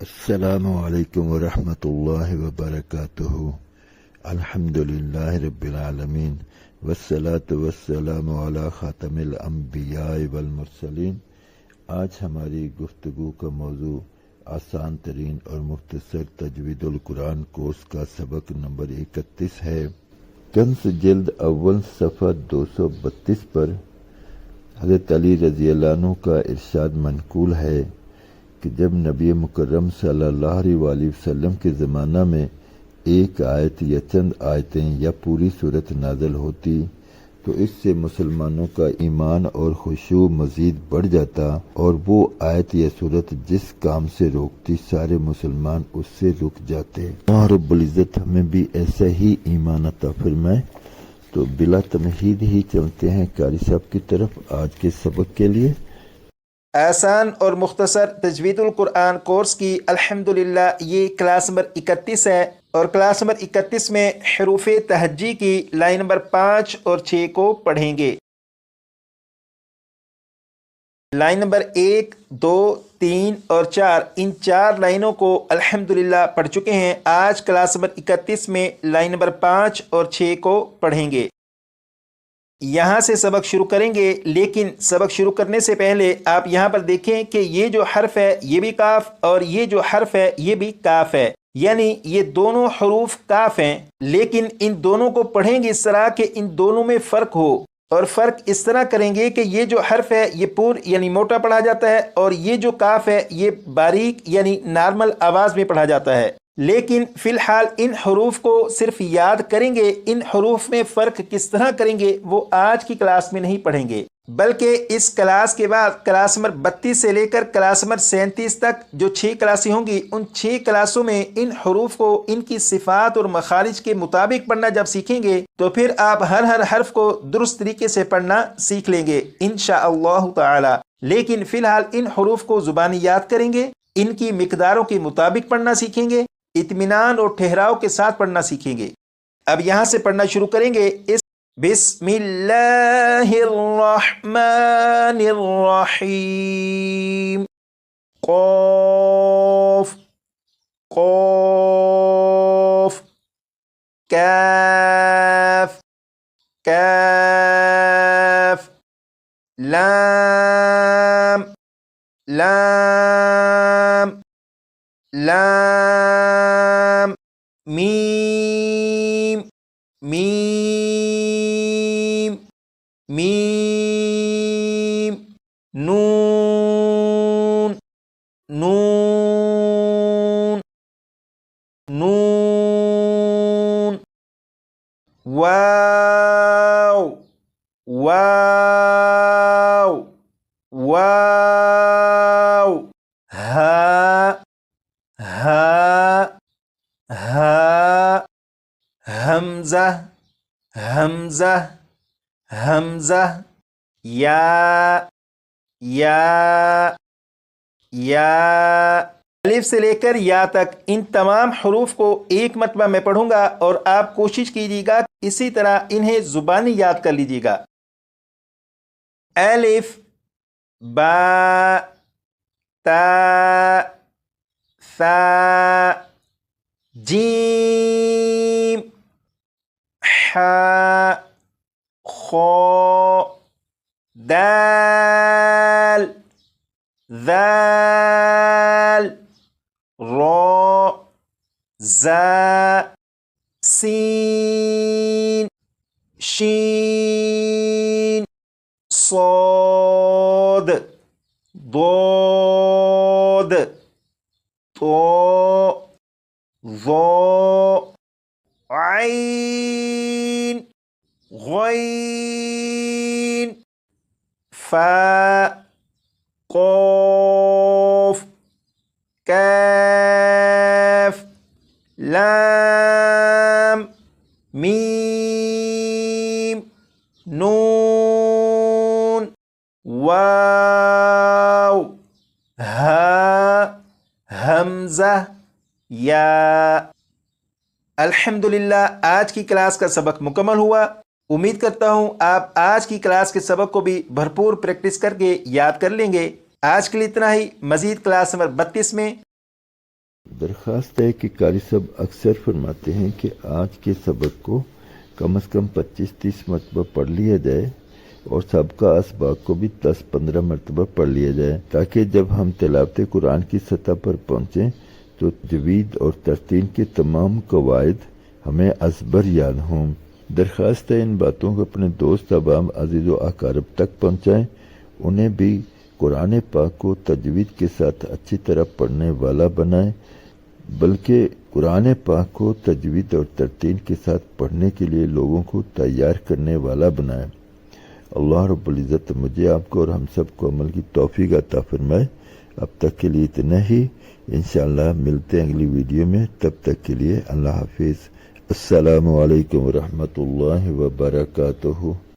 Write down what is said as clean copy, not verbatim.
السلام علیکم ورحمۃ اللہ وبرکاتہ۔ الحمدللہ رب العالمین والصلاة والسلام علی خاتم الانبیاء والمرسلین۔ آج ہماری گفتگو کا موضوع آسان ترین اور مختصر تجوید القرآن کورس کا سبق نمبر 31 ہے۔ کنز جلد اول صفحہ 232 پر حضرت علی رضی اللہ عنہ کا ارشاد منقول ہے کہ جب نبی مکرم صلی اللہ علیہ وآلہ وسلم کے زمانہ میں ایک آیت یا چند آیتیں یا پوری صورت نازل ہوتی تو اس سے مسلمانوں کا ایمان اور خشوع مزید بڑھ جاتا، اور وہ آیت یا صورت جس کام سے روکتی سارے مسلمان اس سے رک جاتے۔ اللہ رب العزت ہمیں بھی ایسا ہی ایمان عطا فرمائے۔ تو بلا تمہید ہی چلتے ہیں قاری صاحب کی طرف آج کے سبق کے لیے۔ آسان اور مختصر تجوید القرآن کورس کی الحمدللہ یہ کلاس نمبر 31 ہے، اور کلاس نمبر 31 میں حروف تہجی کی لائن نمبر 5 اور 6 کو پڑھیں گے۔ لائن نمبر 1، 2، 3 اور 4 ان 4 لائنوں کو الحمدللہ پڑھ چکے ہیں۔ آج کلاس نمبر 31 میں لائن نمبر 5 اور 6 کو پڑھیں گے۔ یہاں سے سبق شروع کریں گے، لیکن سبق شروع کرنے سے پہلے آپ یہاں پر دیکھیں کہ یہ جو حرف ہے یہ بھی کاف، اور یہ جو حرف ہے یہ بھی کاف ہے، یعنی یہ دونوں حروف کاف ہیں، لیکن ان دونوں کو پڑھیں گے اس طرح کہ ان دونوں میں فرق ہو، اور فرق اس طرح کریں گے کہ یہ جو حرف ہے یہ یعنی موٹا پڑھا جاتا ہے، اور یہ جو کاف ہے یہ باریک یعنی نارمل آواز میں پڑھا جاتا ہے۔ لیکن فی الحال ان حروف کو صرف یاد کریں گے، ان حروف میں فرق کس طرح کریں گے وہ آج کی کلاس میں نہیں پڑھیں گے، بلکہ اس کلاس کے بعد کلاس نمبر 32 سے لے کر کلاس نمبر 37 تک جو 6 کلاسیں ہوں گی، ان 6 کلاسوں میں ان حروف کو ان کی صفات اور مخارج کے مطابق پڑھنا جب سیکھیں گے تو پھر آپ ہر حرف کو درست طریقے سے پڑھنا سیکھ لیں گے انشاءاللہ تعالی۔ لیکن فی الحال ان حروف کو زبانی یاد کریں گے، ان کی مقداروں کے مطابق پڑھنا سیکھیں گے، اطمینان اور ٹھہراؤ کے ساتھ پڑھنا سیکھیں گے۔ اب یہاں سے پڑھنا شروع کریں گے۔ بسم اللہ الرحمن الرحیم۔ قاف قاف، کاف کاف، لام لام لام، میم میم میم، نون نون نون، واو واو واو، ہا ہا ہا، حمزہ حمزہ حمزہ، یا یا یا، الف سے لے کر یا تک ان تمام حروف کو ایک مرتبہ میں پڑھوں گا، اور آپ کوشش کیجیے گا اسی طرح انہیں زبانی یاد کر لیجیے گا۔ الف، با، تا، ثا، جیم، حا، خا، دال، ذال، را، زا، سین، شین، صاد، ضاد، طا، ظا، عین، غین، فا، قاف، کاف، لام، میم، نون، واو، ہا، حمزہ، یا۔ الحمدللہ آج کی کلاس کا سبق مکمل ہوا۔ امید کرتا ہوں آپ آج کی کلاس کے سبق کو بھی بھرپور پریکٹس کر کے یاد کر لیں گے۔ آج کے لیے اتنا ہی، مزید کلاس نمبر 32 میں درخواست ہے کہ قاری صاحب اکثر فرماتے ہیں کہ آج کے سبق کو کم از کم 25-30 مرتبہ پڑھ لیا جائے اور سابقہ اسباق کو بھی 10-15 مرتبہ پڑھ لیا جائے، تاکہ جب ہم تلاوت قرآن کی سطح پر پہنچیں تو تجوید اور ترتیل کے تمام قواعد ہمیں ازبر یاد ہوں۔ درخواست ہے ان باتوں کو اپنے دوست احباب عزیز و اقارب تک پہنچائیں، انہیں بھی قرآن پاک کو تجوید کے ساتھ اچھی طرح پڑھنے والا بنائیں، بلکہ قرآن پاک کو تجوید اور ترتیل کے ساتھ پڑھنے کے لیے لوگوں کو تیار کرنے والا بنائیں۔ اللہ رب العزت مجھے، آپ کو اور ہم سب کو عمل کی توفیق عطا فرمائے۔ اب تک کے لیے اتنا ہی، انشاءاللہ ملتے ہیں اگلی ویڈیو میں، تب تک کے لیے اللہ حافظ۔ السلام علیکم ورحمۃ اللہ وبرکاتہ۔